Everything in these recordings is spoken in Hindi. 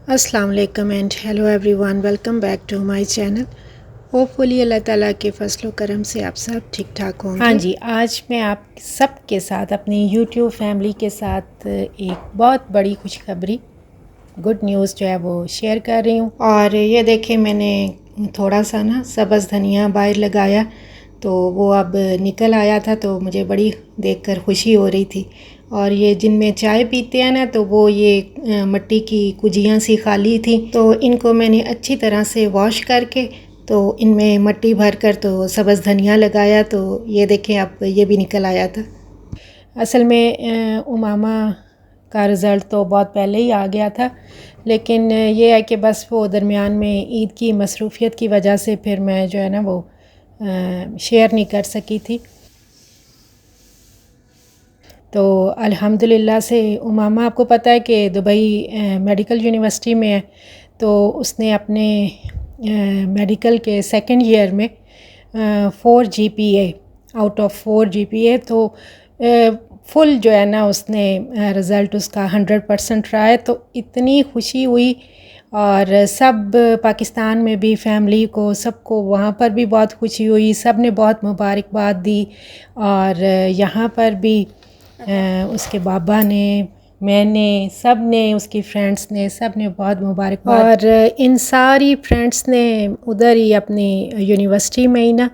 अस्सलाम वालेकुम and hello everyone, welcome back to my channel. Hopefully Allah ताला के फजल करम से आप सब ठीक ठाक होंगे। हाँ जी, आज मैं आप सब के साथ अपनी यूट्यूब फैमिली के साथ एक बहुत बड़ी खुशखबरी गुड न्यूज़ जो है वो शेयर कर रही हूँ। और ये देखें, मैंने थोड़ा सा ना सब्ज़ धनिया बाहर लगाया तो वो अब निकल आया था, तो मुझे बड़ी देखकर खुशी हो रही थी। और ये जिनमें चाय पीते हैं ना, तो वो ये मिट्टी की कुजियाँ सी खाली थी, तो इनको मैंने अच्छी तरह से वॉश करके तो इनमें मिट्टी भर कर तो सब्ज़ धनिया लगाया, तो ये देखें अब ये भी निकल आया था। असल में उमामा का रिज़ल्ट तो बहुत पहले ही आ गया था, लेकिन ये है कि बस वो दरमियान में ईद की मसरूफ़ियत की वजह से फिर मैं जो है ना वो शेयर नहीं कर सकी थी। तो अल्हम्दुलिल्लाह से उमामा, आपको पता है कि दुबई मेडिकल यूनिवर्सिटी में है, तो उसने अपने मेडिकल के सेकंड ईयर में 4 जीपीए आउट ऑफ 4 जीपीए, तो फुल जो है ना उसने रिज़ल्ट उसका 100% रहा है। तो इतनी खुशी हुई, और सब पाकिस्तान में भी फैमिली को सबको वहाँ पर भी बहुत खुशी हुई, सब ने बहुत मुबारकबाद दी। और यहाँ पर भी उसके बाबा ने, मैंने, सब ने, उसकी फ्रेंड्स ने, सब ने बहुत मुबारकबाद। और इन सारी फ्रेंड्स ने उधर ही अपनी यूनिवर्सिटी में ही ना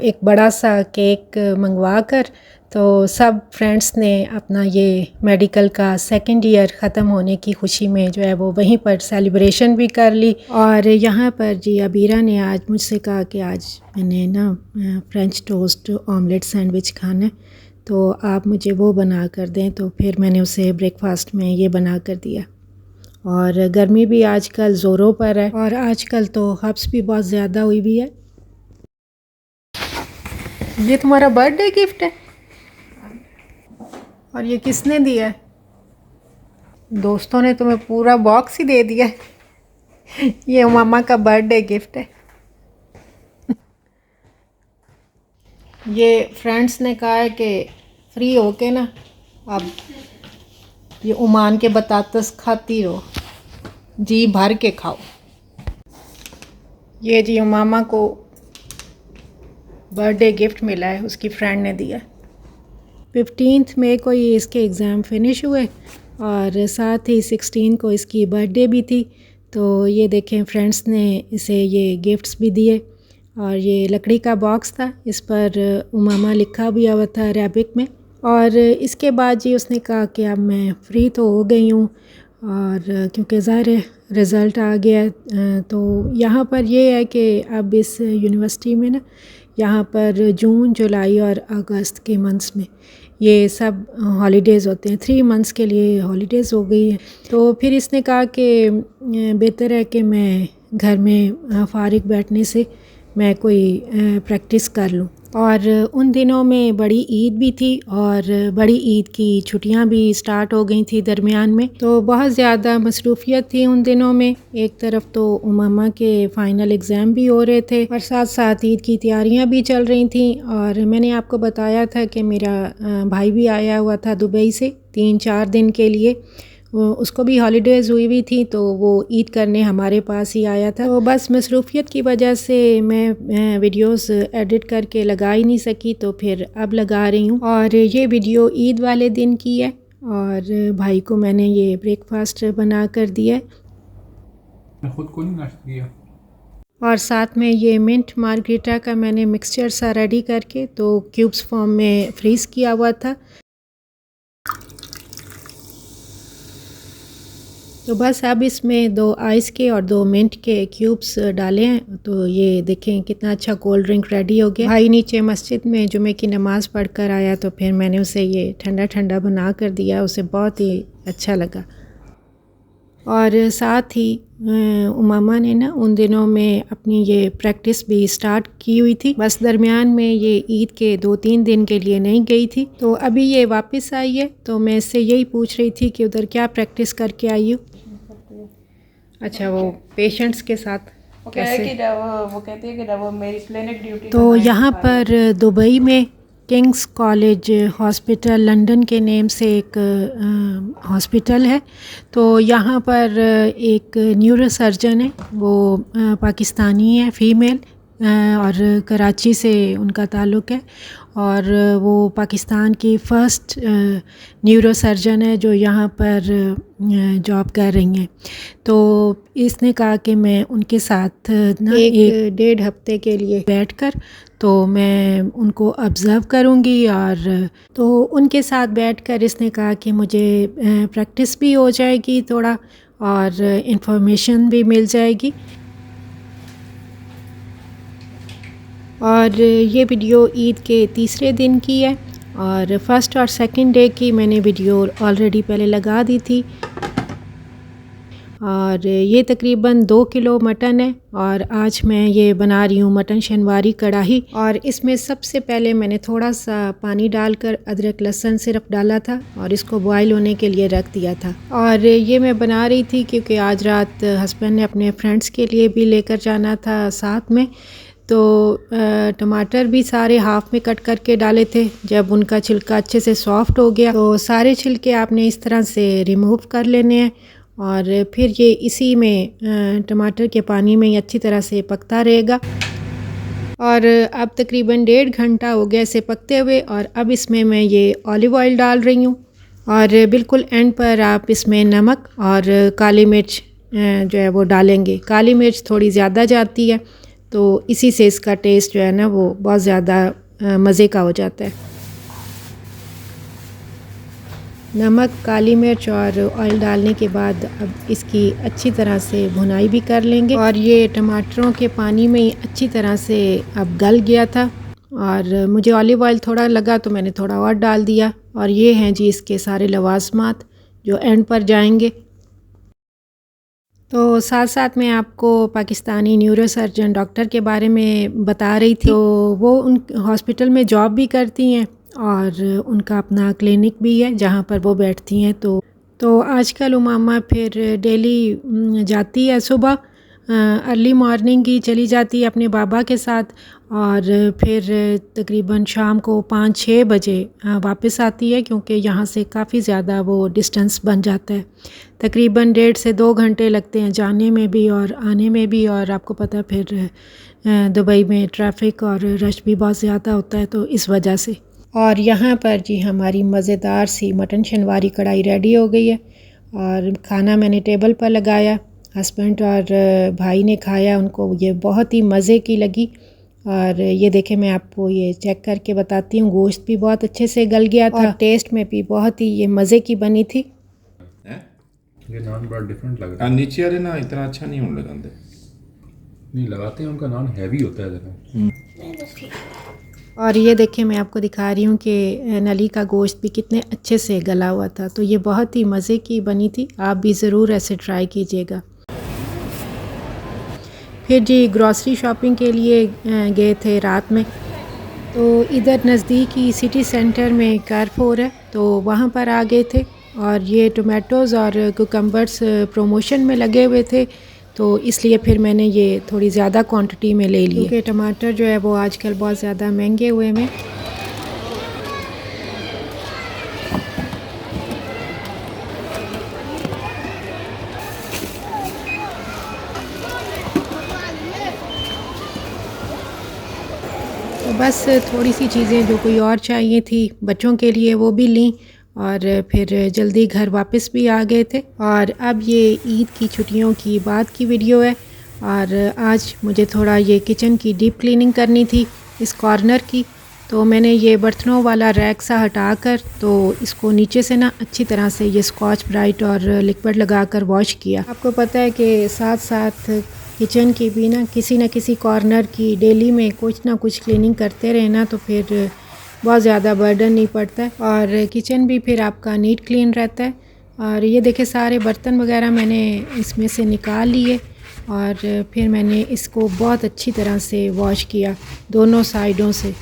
एक बड़ा सा केक मंगवा कर, तो सब फ्रेंड्स ने अपना ये मेडिकल का सेकंड ईयर ख़त्म होने की खुशी में जो है वो वहीं पर सेलिब्रेशन भी कर ली। और यहाँ पर जी अबीरा ने आज मुझसे कहा कि आज मैंने ना फ्रेंच टोस्ट ऑमलेट सैंडविच खाना है, तो आप मुझे वो बना कर दें। तो फिर मैंने उसे ब्रेकफास्ट में ये बना कर दिया। और गर्मी भी आजकल ज़ोरों पर है, और आजकल तो हब्स भी बहुत ज़्यादा हुई भी है। ये तुम्हारा बर्थडे गिफ्ट है, और ये किसने दिया है? दोस्तों ने तुम्हें पूरा बॉक्स ही दे दिया है। ये मामा का बर्थडे गिफ्ट है। ये फ्रेंड्स ने कहा है कि फ्री होके ना अब ये ओमान के बतातस खाती रहो, जी भर के खाओ। ये जी मामा को बर्थडे गिफ्ट मिला है, उसकी फ्रेंड ने दिया। 15 मई को ये इसके एग्ज़ाम फिनिश हुए, और साथ ही 16 को इसकी बर्थडे भी थी। तो ये देखें, फ्रेंड्स ने इसे ये गिफ्ट्स भी दिए। और ये लकड़ी का बॉक्स था, इस पर उमामा लिखा भी हुआ था अरेबिक में। और इसके बाद जी उसने कहा कि अब मैं फ़्री तो हो गई हूँ, और क्योंकि ज़ाहिर रिज़ल्ट आ गया, तो यहाँ पर ये है कि अब इस यूनिवर्सिटी में ना, यहाँ पर जून, जुलाई और अगस्त के मंथ्स में ये सब हॉलीडेज़ होते हैं। 3 मंथ्स के लिए हॉलीडेज़ हो गई है। तो फिर इसने कहा कि बेहतर है कि मैं घर में फ़ारिग बैठने से मैं कोई प्रैक्टिस कर लूँ। और उन दिनों में बड़ी ईद भी थी, और बड़ी ईद की छुट्टियां भी स्टार्ट हो गई थी दरमियान में, तो बहुत ज़्यादा मसरूफियत थी उन दिनों में। एक तरफ तो उमामा के फ़ाइनल एग्ज़ाम भी हो रहे थे, और साथ साथ ईद की तैयारियां भी चल रही थी। और मैंने आपको बताया था कि मेरा भाई भी आया हुआ था दुबई से 3-4 दिन के लिए, उसको भी हॉलीडेज़ हुई थी, तो वो ईद करने हमारे पास ही आया था। तो बस मसरूफियत की वजह से मैं वीडियोस एडिट करके लगा ही नहीं सकी, तो फिर अब लगा रही हूँ। और ये वीडियो ईद वाले दिन की है, और भाई को मैंने ये ब्रेकफास्ट बना कर दिया है। खुद को नहीं नाश्ता किया। और साथ में ये मिंट मार्गरीटा का मैंने मिक्सचर सा रेडी करके तो क्यूब्स फॉर्म में फ्रीज़ किया हुआ था। तो बस अब इसमें 2 आइस के और 2 मिंट के क्यूब्स डाले हैं, तो ये देखें कितना अच्छा कोल्ड ड्रिंक रेडी हो गया। भाई नीचे मस्जिद में जुमे की नमाज़ पढ़ कर आया, तो फिर मैंने उसे ये ठंडा ठंडा बना कर दिया, उसे बहुत ही अच्छा लगा। और साथ ही उमामा ने ना उन दिनों में अपनी ये प्रैक्टिस भी स्टार्ट की हुई थी, बस दरमियान में ये ईद के 2-3 दिन के लिए नहीं गई थी। तो अभी ये वापस आई है, तो मैं इससे यही पूछ रही थी कि उधर क्या प्रैक्टिस करके आई हो। अच्छा, वो पेशेंट्स के साथ कैसे? वो कहती है कि जब वो मेरी क्लिनिक ड्यूटी तो यहाँ पर दुबई में किंग्स कॉलेज हॉस्पिटल लंदन के नेम से एक हॉस्पिटल है। तो यहाँ पर एक न्यूरो सर्जन है, वो पाकिस्तानी है, फ़ीमेल, और कराची से उनका ताल्लुक़ है, और वो पाकिस्तान की फ़र्स्ट न्यूरो सर्जन है जो यहाँ पर जॉब कर रही हैं। तो इसने कहा कि मैं उनके साथ ना एक 1.5 हफ़्ते के लिए बैठकर तो मैं उनको ऑब्ज़र्व करूँगी, और तो उनके साथ बैठकर इसने कहा कि मुझे प्रैक्टिस भी हो जाएगी थोड़ा, और इंफॉर्मेशन भी मिल जाएगी। और ये वीडियो ईद के तीसरे दिन की है, और फर्स्ट और सेकंड डे की मैंने वीडियो ऑलरेडी पहले लगा दी थी। और ये तकरीबन 2 किलो मटन है, और आज मैं ये बना रही हूँ मटन शनवारी कढ़ाई। और इसमें सबसे पहले मैंने थोड़ा सा पानी डालकर अदरक लहसुन सिर्फ डाला था और इसको बॉयल होने के लिए रख दिया था। और ये मैं बना रही थी क्योंकि आज रात हस्बैंड ने अपने फ्रेंड्स के लिए भी लेकर जाना था साथ में। तो टमाटर भी सारे हाफ़ में कट करके डाले थे। जब उनका छिलका अच्छे से सॉफ़्ट हो गया तो सारे छिलके आपने इस तरह से रिमूव कर लेने हैं, और फिर ये इसी में टमाटर के पानी में ही अच्छी तरह से पकता रहेगा। और अब तकरीबन 1.5 घंटा हो गया इसे पकते हुए, और अब इसमें मैं ये ऑलिव ऑयल डाल रही हूँ, और बिल्कुल एंड पर आप इसमें नमक और काली मिर्च जो है वो डालेंगे। काली मिर्च थोड़ी ज़्यादा जाती है, तो इसी से इसका टेस्ट जो है ना वो बहुत ज़्यादा मज़े का हो जाता है। नमक, काली मिर्च और ऑयल डालने के बाद अब इसकी अच्छी तरह से भुनाई भी कर लेंगे। और ये टमाटरों के पानी में ही अच्छी तरह से अब गल गया था, और मुझे ऑलिव ऑयल थोड़ा लगा तो मैंने थोड़ा और डाल दिया। और ये हैं जी इसके सारे लवाज़मात जो एंड पर जाएंगे। तो साथ साथ मैं आपको पाकिस्तानी न्यूरो सर्जन डॉक्टर के बारे में बता रही थी। तो वो उन हॉस्पिटल में जॉब भी करती हैं, और उनका अपना क्लिनिक भी है जहाँ पर वो बैठती हैं। तो आजकल उमामा फिर डेली जाती है, सुबह अर्ली मॉर्निंग ही चली जाती है अपने बाबा के साथ, और फिर तकरीबन शाम को 5-6 बजे वापस आती है, क्योंकि यहाँ से काफ़ी ज़्यादा वो डिस्टेंस बन जाता है। तकरीबन 1.5 से 2 घंटे लगते हैं जाने में भी और आने में भी। और आपको पता है फिर दुबई में ट्रैफिक और रश भी बहुत ज़्यादा होता है, तो इस वजह से। और यहाँ पर जी हमारी मज़ेदार सी मटन शनवारी कढ़ाई रेडी हो गई है, और खाना मैंने टेबल पर लगाया। हस्बैंड और भाई ने खाया, उनको ये बहुत ही मज़े की लगी। और ये देखें, मैं आपको ये चेक करके बताती हूँ, गोश्त भी बहुत अच्छे से गल गया था, और टेस्ट में भी बहुत ही ये मज़े की बनी थी। ये नान बड़ा डिफरेंट लग रहा है। नीचे वाले ना इतना अच्छा नहीं होने लगाते, नहीं लगाते हैं, उनका नान हैवी होता है ज़रा। और ये देखें, मैं आपको दिखा रही हूँ कि नली का गोश्त भी कितने अच्छे से गला हुआ था। तो ये बहुत ही मज़े की बनी थी, आप भी ज़रूर ऐसे ट्राई कीजिएगा। फिर जी ग्रॉसरी शॉपिंग के लिए गए थे रात में। तो इधर नज़दीक ही सिटी सेंटर में कारफोर है, तो वहाँ पर आ गए थे। और ये टोमेटोज़ और कुकम्बर्स प्रमोशन में लगे हुए थे, तो इसलिए फिर मैंने ये थोड़ी ज़्यादा क्वांटिटी में ले लिए, क्योंकि टमाटर जो है वो आजकल बहुत ज़्यादा महंगे हुए हैं। तो बस थोड़ी सी चीज़ें जो कोई और चाहिए थी बच्चों के लिए वो भी लीं, और फिर जल्दी घर वापस भी आ गए थे। और अब ये ईद की छुट्टियों की बाद की वीडियो है, और आज मुझे थोड़ा ये किचन की डीप क्लीनिंग करनी थी इस कॉर्नर की। तो मैंने ये बर्तनों वाला रैक सा हटाकर तो इसको नीचे से ना अच्छी तरह से ये स्कॉच ब्राइट और लिक्विड लगाकर वॉश किया। आपको पता है कि साथ साथ किचन की भी ना किसी कॉर्नर की डेली में कुछ ना कुछ क्लीनिंग करते रहना, तो फिर बहुत ज़्यादा बर्डन नहीं पड़ता है, और किचन भी फिर आपका नीट क्लीन रहता है। और ये देखे सारे बर्तन वगैरह मैंने इसमें से निकाल लिए, और फिर मैंने इसको बहुत अच्छी तरह से वॉश किया दोनों साइडों से।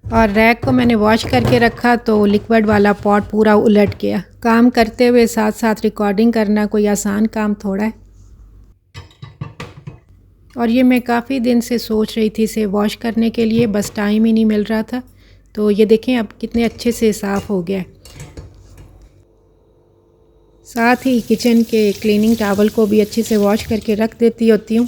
और रैक को मैंने वॉश करके रखा तो लिक्विड वाला पॉट पूरा उलट गया। काम करते हुए साथ साथ रिकॉर्डिंग करना कोई आसान काम थोड़ा है। और ये मैं काफ़ी दिन से सोच रही थी इसे वॉश करने के लिए, बस टाइम ही नहीं मिल रहा था। तो ये देखें अब कितने अच्छे से साफ़ हो गया है। साथ ही किचन के क्लीनिंग टॉवल को भी अच्छे से वॉश करके रख देती होती हूँ।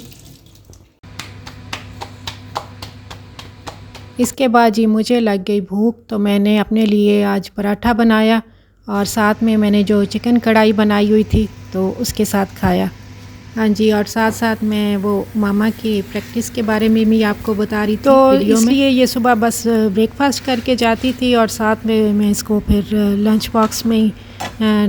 इसके बाद जी मुझे लग गई भूख, तो मैंने अपने लिए आज पराठा बनाया और साथ में मैंने जो चिकन कढ़ाई बनाई हुई थी तो उसके साथ खाया। हाँ जी, और साथ साथ मैं वो मामा की प्रैक्टिस के बारे में भी आपको बता रही थी तो इसलिए ये सुबह बस ब्रेकफास्ट करके जाती थी और साथ में मैं इसको फिर लंच बॉक्स में ही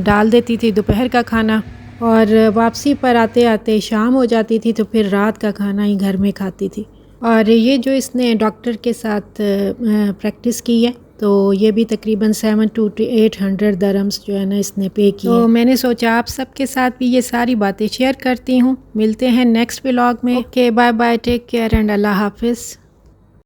डाल देती थी दोपहर का खाना, और वापसी पर आते आते शाम हो जाती थी तो फिर रात का खाना ही घर में खाती थी। और ये जो इसने डॉक्टर के साथ प्रैक्टिस की है तो ये भी तकरीबन 700 to 800 दरम्स जो है ना इसने पे की। तो मैंने सोचा आप सबके साथ भी ये सारी बातें शेयर करती हूँ। मिलते हैं नेक्स्ट व्लॉग में। Okay, bye bye, take care and Allah हाफिज़।